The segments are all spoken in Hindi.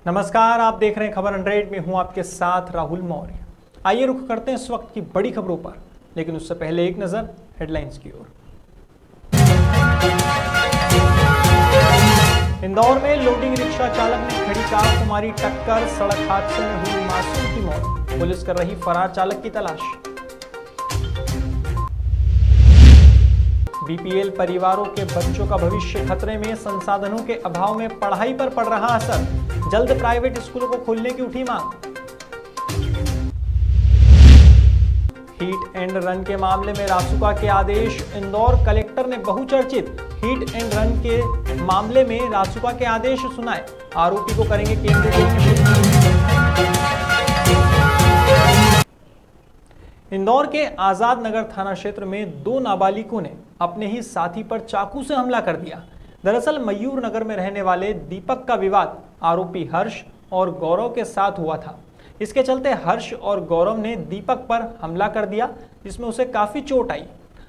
नमस्कार, आप देख रहे हैं खबर 100 में हूं आपके साथ राहुल मौर्य। आइए रुख करते हैं इस वक्त की बड़ी खबरों पर, लेकिन उससे पहले एक नजर हेडलाइंस की ओर। इंदौर में लोडिंग रिक्शा चालक ने खड़ी कार को मारी टक्कर, सड़क हादसे में हुई मासूम की मौत। पुलिस कर रही फरार चालक की तलाश। बीपीएल परिवारों के बच्चों का भविष्य खतरे में, संसाधनों के अभाव में पढ़ाई पर पड़ रहा असर। जल्द प्राइवेट स्कूलों को खोलने की उठी मांग। हिट एंड रन के मामले में रासुका के आदेश, इंदौर कलेक्टर ने बहुचर्चित हिट एंड रन के मामले में रासुका के आदेश सुनाए। आरोपी को करेंगे केंद्रीय जेल। इंदौर के आजाद नगर थाना क्षेत्र में दो नाबालिगों ने अपने ही साथी पर चाकू से हमला कर दिया। दरअसल मयूर नगर में रहने वाले दीपक का विवाद आरोपी हर्ष और गौरव के साथ हुआ था। इसके चलते हर्ष और गौरव ने दीपक पर हमला कर दिया, जिसमें उसे काफी चोट आई।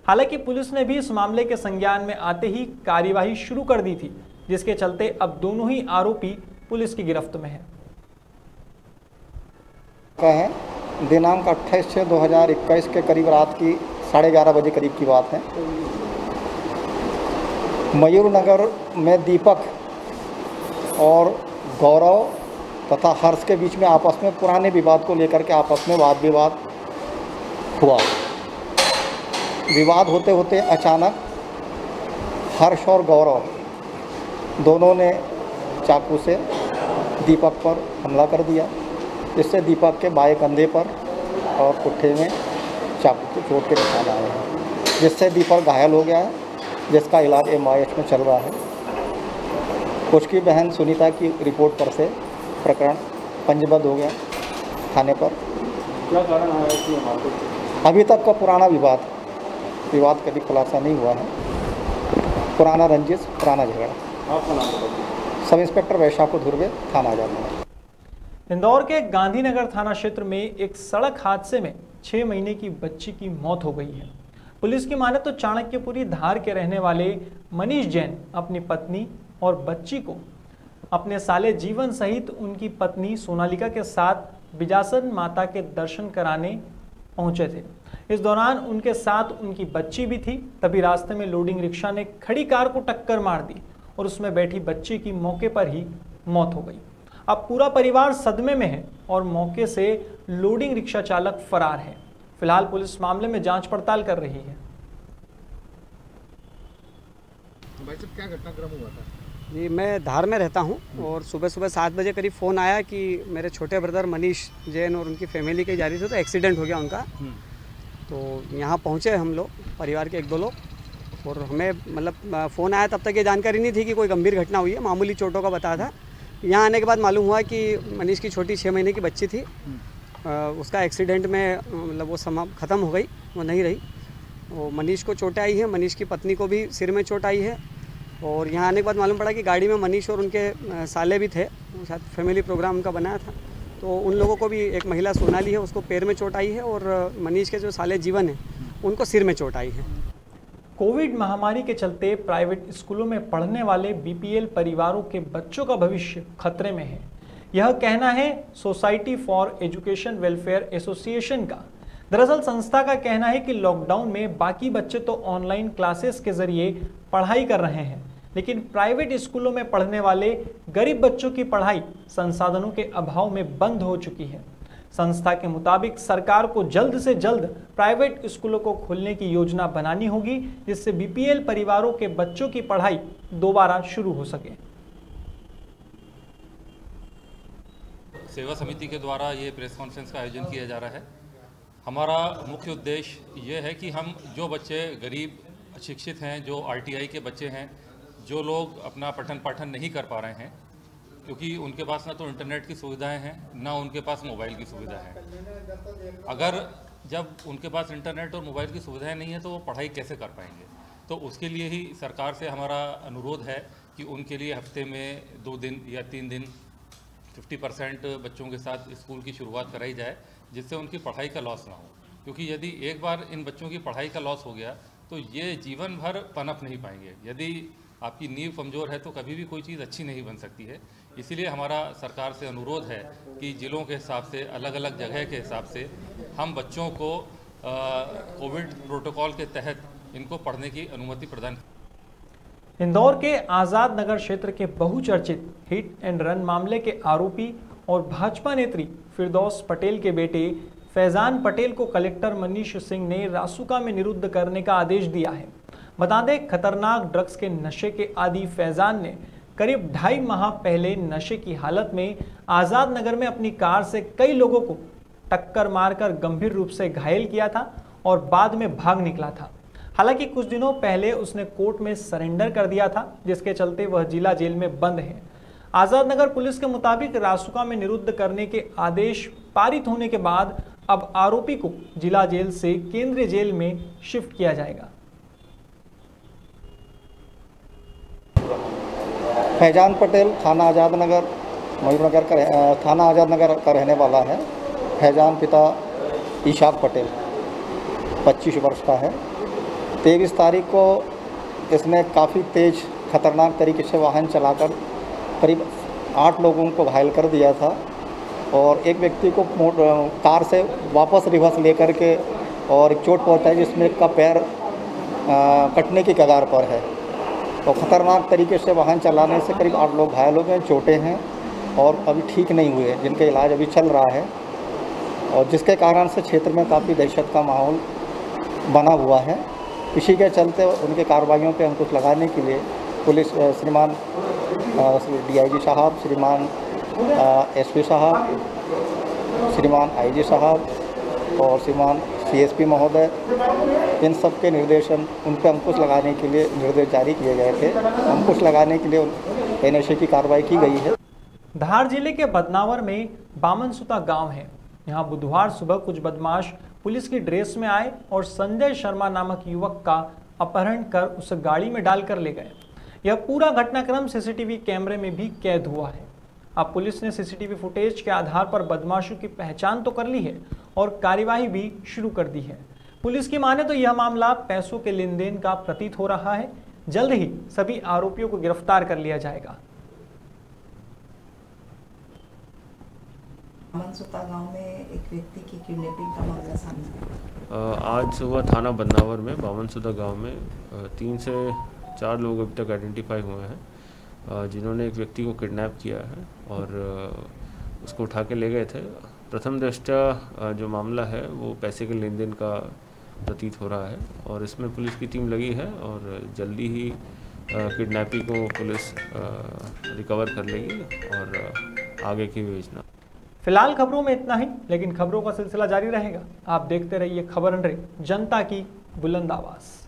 हालांकि पुलिस ने भी इस मामले के संज्ञान में आते ही कार्यवाही शुरू कर दी थी, जिसके चलते अब दोनों ही आरोपी पुलिस की गिरफ्त में हैं। दिनांक 28/6/2021 के करीब रात की 11:30 बजे करीब की बात है। मयूर नगर में दीपक और गौरव तथा हर्ष के बीच में आपस में पुराने विवाद को लेकर के आपस में वाद विवाद हुआ। विवाद होते होते अचानक हर्ष और गौरव दोनों ने चाकू से दीपक पर हमला कर दिया, जिससे दीपक के बाएं कंधे पर और पुट्ठे में चाकू के चोट के निशान आए हैं, जिससे दीपक घायल हो गया है, जिसका इलाज MIH में चल रहा है। उसकी बहन सुनीता की रिपोर्ट पर से प्रकरण पंजीबद्ध हो गया थाने पर। क्या कारण आया इसमें मारपीट? अभी तक का पुराना विवाद कभी खुलासा नहीं हुआ है। पुराना रंजिश, पुराना झगड़ा। आपका नाम बताइए। सब इंस्पेक्टर वैशाखो धुर्वे, थाना आजाद। इंदौर के गांधीनगर थाना क्षेत्र में एक सड़क हादसे में 6 महीने की बच्ची की मौत हो गई है। पुलिस की माने तो चाणक्यपुरी धार के रहने वाले मनीष जैन अपनी पत्नी और बच्ची को अपने साले जीवन सहित उनकी पत्नी सोनालिका के साथ बिजासन माता के दर्शन कराने पहुंचे थे। इस दौरान उनके साथ उनकी बच्ची भी थी। तभी रास्ते में लोडिंग रिक्शा ने खड़ी कार को टक्कर मार दी और उसमें बैठी बच्ची की मौके पर ही मौत हो गई। अब पूरा परिवार सदमे में है और मौके से लोडिंग रिक्शा चालक फरार है। फिलहाल पुलिस मामले में जांच पड़ताल कर रही है। भाई साहब, क्या घटनाक्रम हुआ था? जी, मैं धार में रहता हूं और सुबह 7 बजे करीब फ़ोन आया कि मेरे छोटे ब्रदर मनीष जैन और उनकी फैमिली की जा रही थी, तो एक्सीडेंट हो गया उनका। तो यहाँ पहुँचे हम लोग, परिवार के 1-2 लोग, और हमें मतलब फ़ोन आया तब तक ये जानकारी नहीं थी कि कोई गंभीर घटना हुई है, मामूली चोटों का बताया था। यहाँ आने के बाद मालूम हुआ कि मनीष की छोटी 6 महीने की बच्ची थी, उसका एक्सीडेंट में मतलब वो ख़त्म हो गई, वो नहीं रही। वो मनीष को चोटें आई हैं, मनीष की पत्नी को भी सिर में चोट आई है। और यहाँ आने के बाद मालूम पड़ा कि गाड़ी में मनीष और उनके साले भी थे, शायद फैमिली प्रोग्राम उनका बनाया था। तो उन लोगों को भी, एक महिला सोनाली है, उसको पैर में चोट आई है, और मनीष के जो साले जीवन है उनको सिर में चोट आई है। कोविड महामारी के चलते प्राइवेट स्कूलों में पढ़ने वाले बीपीएल परिवारों के बच्चों का भविष्य खतरे में है। यह कहना है society for education welfare association का। दरअसल संस्था का कहना है कि लॉकडाउन में बाकी बच्चे तो ऑनलाइन क्लासेस के जरिए पढ़ाई कर रहे हैं, लेकिन प्राइवेट स्कूलों में पढ़ने वाले गरीब बच्चों की पढ़ाई संसाधनों के अभाव में बंद हो चुकी है। संस्था के मुताबिक सरकार को जल्द से जल्द प्राइवेट स्कूलों को खोलने की योजना बनानी होगी, जिससे बीपीएल परिवारों के बच्चों की पढ़ाई दोबारा शुरू हो सके। सेवा समिति के द्वारा ये प्रेस कॉन्फ्रेंस का आयोजन किया जा रहा है। हमारा मुख्य उद्देश्य ये है कि हम जो बच्चे गरीब अशिक्षित हैं, जो RTI के बच्चे हैं, जो लोग अपना पठन पाठन नहीं कर पा रहे हैं, क्योंकि उनके पास ना तो इंटरनेट की सुविधाएं हैं, ना उनके पास मोबाइल की सुविधा है। अगर जब उनके पास इंटरनेट और मोबाइल की सुविधाएं नहीं है तो वो पढ़ाई कैसे कर पाएंगे? तो उसके लिए ही सरकार से हमारा अनुरोध है कि उनके लिए हफ्ते में 2 दिन या 3 दिन 50% बच्चों के साथ स्कूल की शुरुआत कराई जाए, जिससे उनकी पढ़ाई का लॉस ना हो। क्योंकि यदि एक बार इन बच्चों की पढ़ाई का लॉस हो गया तो ये जीवन भर पनप नहीं पाएंगे। यदि आपकी नींव कमज़ोर है तो कभी भी कोई चीज़ अच्छी नहीं बन सकती है। इसीलिए हमारा सरकार से अनुरोध है कि जिलों के हिसाब से, अलग अलग जगह के हिसाब से हम बच्चों को कोविड प्रोटोकॉल के तहत इनको पढ़ने की अनुमति प्रदान। इंदौर के आज़ाद नगर क्षेत्र के बहुचर्चित हिट एंड रन मामले के आरोपी और भाजपा नेत्री फिरदौस पटेल के बेटे फैजान पटेल को कलेक्टर मनीष सिंह ने रासुका में निरुद्ध करने का आदेश दिया है। बता दें, खतरनाक ड्रग्स के नशे के आदी फैजान ने करीब 2.5 माह पहले नशे की हालत में आज़ाद नगर में अपनी कार से कई लोगों को टक्कर मारकर गंभीर रूप से घायल किया था और बाद में भाग निकला था। हालांकि कुछ दिनों पहले उसने कोर्ट में सरेंडर कर दिया था, जिसके चलते वह जिला जेल में बंद है। आज़ाद नगर पुलिस के मुताबिक रासुका में निरुद्ध करने के आदेश पारित होने के बाद अब आरोपी को जिला जेल से केंद्रीय जेल में शिफ्ट किया जाएगा। फैजान पटेल थाना आज़ाद नगर मयूरनगर का थाना आज़ाद नगर का रहने वाला है। फैजान पिता इशाक पटेल 25 वर्ष का है। 23 तारीख को इसने काफ़ी तेज़ खतरनाक तरीके से वाहन चलाकर करीब 8 लोगों को घायल कर दिया था और एक व्यक्ति को कार से वापस रिवर्स लेकर के और एक चोट पहुंचाई जिसमें एक का पैर कटने की कगार पर है। तो खतरनाक तरीके से वाहन चलाने से करीब 8 लोग घायल हो गए, चोटें हैं और अभी ठीक नहीं हुए, जिनका इलाज अभी चल रहा है और जिसके कारण से क्षेत्र में काफ़ी दहशत का माहौल बना हुआ है। इसी के चलते उनके कार्रवाइयों पे अंकुश लगाने के लिए पुलिस श्रीमान DIG साहब, श्रीमान SP साहब, श्रीमान IG साहब और श्रीमान CSP महोदय, इन सब के निर्देशन उन पर अंकुश लगाने के लिए निर्देश जारी किए गए थे। अंकुश लगाने के लिए NSA की कार्रवाई की गई है। धार जिले के बदनावर में बामनसुता गांव है। यहां बुधवार सुबह कुछ बदमाश पुलिस की ड्रेस में आए और संजय शर्मा नामक युवक का अपहरण कर उसे गाड़ी में डालकर ले गए। यह पूरा घटनाक्रम CCTV कैमरे में भी कैद हुआ है। अब पुलिस ने CCTV फुटेज के आधार पर बदमाशों की पहचान तो कर ली है और कार्यवाही भी शुरू कर दी है। पुलिस की माने तो यह मामला पैसों के लेन देन का प्रतीत हो रहा है। जल्द ही सभी आरोपियों को गिरफ्तार कर लिया जाएगा। बामनसुता गांव में एक व्यक्ति की किडनैपिंग का मामला सामने आज सुबह थाना बदनावर में बामनसुता गांव में 3 से 4 लोग अभी तक आइडेंटिफाई हुए हैं जिन्होंने एक व्यक्ति को किडनैप किया है और उसको उठा के ले गए थे। प्रथम दृष्टया जो मामला है वो पैसे के लेन देन का प्रतीत हो रहा है और इसमें पुलिस की टीम लगी है और जल्दी ही किडनैपी को पुलिस रिकवर कर लेगी और आगे की योजना। फिलहाल खबरों में इतना ही, लेकिन खबरों का सिलसिला जारी रहेगा। आप देखते रहिए खबर अंडे, जनता की बुलंद आवाज़।